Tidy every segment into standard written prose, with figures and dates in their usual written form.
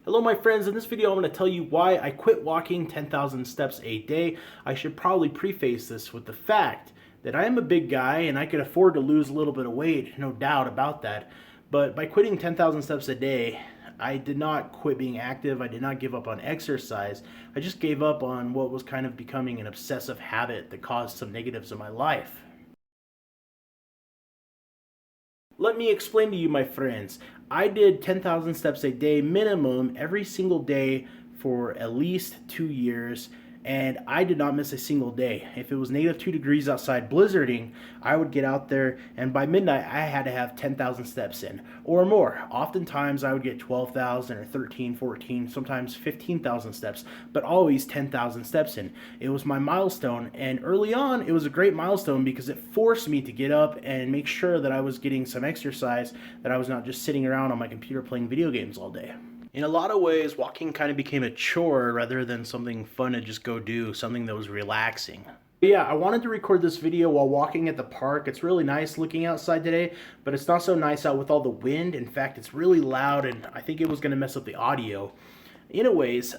Hello my friends, in this video I'm going to tell you why I quit walking 10,000 steps a day. I should probably preface this with the fact that I am a big guy and I could afford to lose a little bit of weight, no doubt about that. But by quitting 10,000 steps a day, I did not quit being active, I did not give up on exercise, I just gave up on what was kind of becoming an obsessive habit that caused some negatives in my life. Let me explain to you, my friends. I did 10,000 steps a day minimum every single day for at least 2 years, and I did not miss a single day. If it was -2 degrees outside blizzarding, I would get out there, and by midnight, I had to have 10,000 steps in or more. Oftentimes, I would get 12,000 or 13, 14, sometimes 15,000 steps, but always 10,000 steps in. It was my milestone, and early on, it was a great milestone because it forced me to get up and make sure that I was getting some exercise, that I was not just sitting around on my computer playing video games all day. In a lot of ways, walking kind of became a chore rather than something fun to just go do, something that was relaxing. But yeah, I wanted to record this video while walking at the park. It's really nice looking outside today, but it's not so nice out with all the wind. In fact, it's really loud, and I think it was going to mess up the audio. Anyways,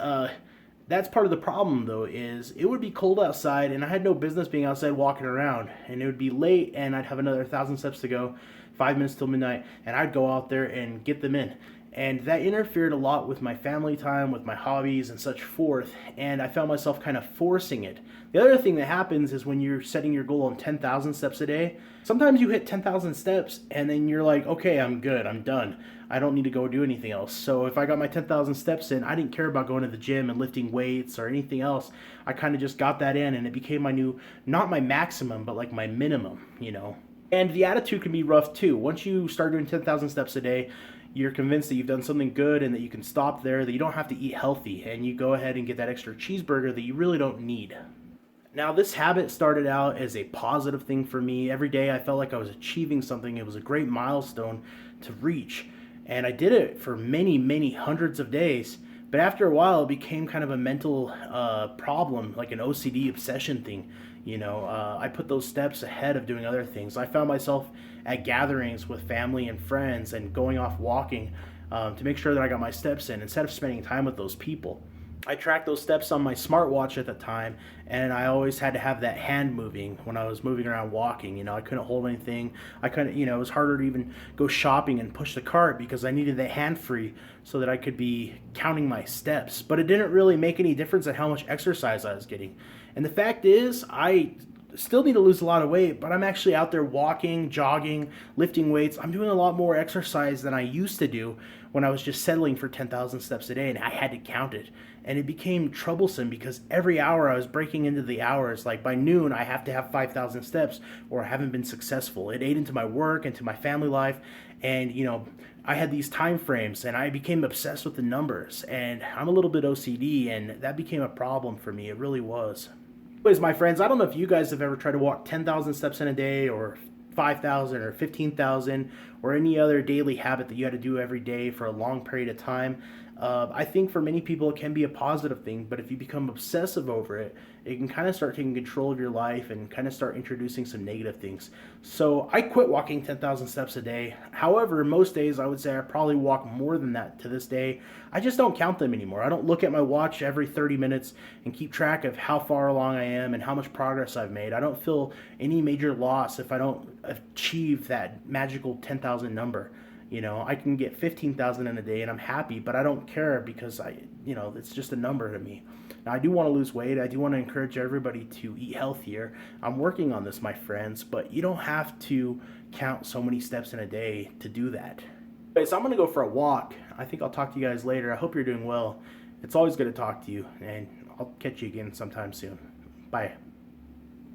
that's part of the problem, though, is it would be cold outside, and I had no business being outside walking around. And it would be late, and I'd have another 1,000 steps to go, 5 minutes till midnight, and I'd go out there and get them in. And that interfered a lot with my family time, with my hobbies and such forth, and I found myself kind of forcing it. The other thing that happens is when you're setting your goal on 10,000 steps a day, sometimes you hit 10,000 steps and then you're like, okay, I'm good, I'm done. I don't need to go do anything else. So if I got my 10,000 steps in, I didn't care about going to the gym and lifting weights or anything else. I kind of just got that in, and it became my new, not my maximum, but like my minimum, you know. And the attitude can be rough too. Once you start doing 10,000 steps a day, you're convinced that you've done something good and that you can stop there, that you don't have to eat healthy, and you go ahead and get that extra cheeseburger that you really don't need. Now, this habit started out as a positive thing for me. Every day I felt like I was achieving something. It was a great milestone to reach. And I did it for many, many hundreds of days. But after a while, it became kind of a mental problem, like an OCD obsession thing. I put those steps ahead of doing other things. I found myself at gatherings with family and friends and going off walking to make sure that I got my steps in instead of spending time with those people. I tracked those steps on my smartwatch at the time, and I always had to have that hand moving when I was moving around walking. I couldn't hold anything. I couldn't, it was harder to even go shopping and push the cart because I needed the hand free so that I could be counting my steps. But it didn't really make any difference at how much exercise I was getting. And the fact is, I still need to lose a lot of weight, but I'm actually out there walking, jogging, lifting weights. I'm doing a lot more exercise than I used to do when I was just settling for 10,000 steps a day and I had to count it. And it became troublesome because every hour I was breaking into the hours. Like by noon, I have to have 5,000 steps or I haven't been successful. It ate into my work, into my family life. And, I had these time frames and I became obsessed with the numbers. And I'm a little bit OCD, and that became a problem for me. It really was. Anyways, my friends, I don't know if you guys have ever tried to walk 10,000 steps in a day or 5,000 or 15,000 or any other daily habit that you had to do every day for a long period of time. I think for many people it can be a positive thing, but if you become obsessive over it, it can kind of start taking control of your life and kind of start introducing some negative things. So I quit walking 10,000 steps a day. However, most days I would say I probably walk more than that to this day. I just don't count them anymore. I don't look at my watch every 30 minutes and keep track of how far along I am and how much progress I've made. I don't feel any major loss if I don't achieve that magical 10,000 number. I can get 15,000 in a day and I'm happy, but I don't care because it's just a number to me. Now, I do want to lose weight. I do want to encourage everybody to eat healthier. I'm working on this, my friends, but you don't have to count so many steps in a day to do that. Okay, so I'm going to go for a walk. I think I'll talk to you guys later. I hope you're doing well. It's always good to talk to you, and I'll catch you again sometime soon. Bye.